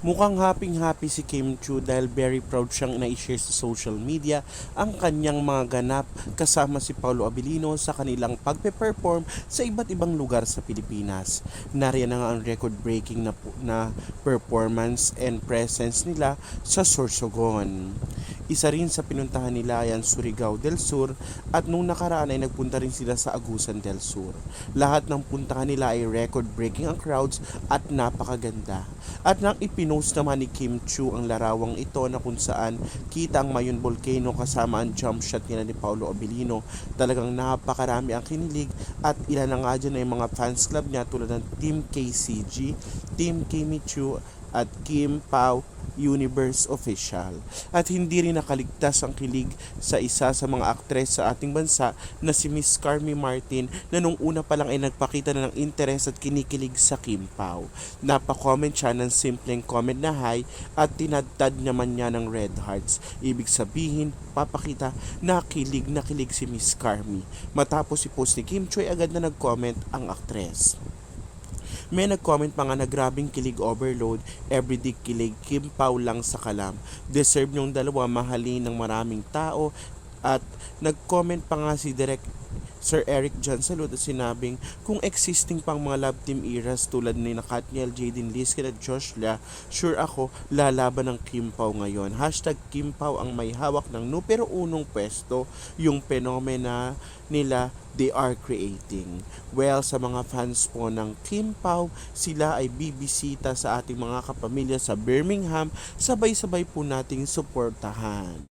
Mukhang happy si Kim Chu dahil very proud siyang na-share sa social media ang kanyang mga ganap kasama si Paolo Abilino sa kanilang pagpe-perform sa iba't ibang lugar sa Pilipinas. Nariyan na nga ang record-breaking na performance and presence nila sa Sorsogon. Isa rin sa pinuntahan nila ay ang Surigao del Sur at nung nakaraan ay nagpunta rin sila sa Agusan del Sur. Lahat ng puntahan nila ay record-breaking ang crowds at napakaganda. At nang ipinost naman ni Kim Chu ang larawang ito na kung saan kita ang Mayon Volcano kasama ang jump shot nila ni Paolo Abilino, talagang napakarami ang kinilig at ilan na nga dyan ay mga fans club niya tulad ng Team KCG, Team Kimi Chu at Kim Pao Universe Official. At hindi rin nakaligtas ang kilig sa isa sa mga aktres sa ating bansa na si Miss Carmi Martin na nung una pa lang ay nagpakita na ng interes at kinikilig sa Kim Pao. Napa-comment siya ng simpleng comment na hi at tinadtad naman niya ng red hearts. Ibig sabihin, papakita na kilig si Miss Carmi. Matapos i-post ni Kim Choi, agad na nag-comment ang aktres. May nag-comment pa nga na grabing kilig overload, everyday kilig, Kim Pao lang sa kalam. Deserve nyong dalawa, mahalin ng maraming tao. At nag-comment pa nga si Direk Sir Eric John Salud at sinabing kung existing pang mga love team eras tulad ni Katniel, Jaden Liskin at Josh La, sure ako lalaban ng Kim Pao ngayon. Hashtag Kim Pao ang may hawak ng numero unong pwesto, yung penomena nila they are creating. Well, sa mga fans po ng Kim Pao, sila ay bibisita sa ating mga kapamilya sa Birmingham. Sabay-sabay po nating suportahan.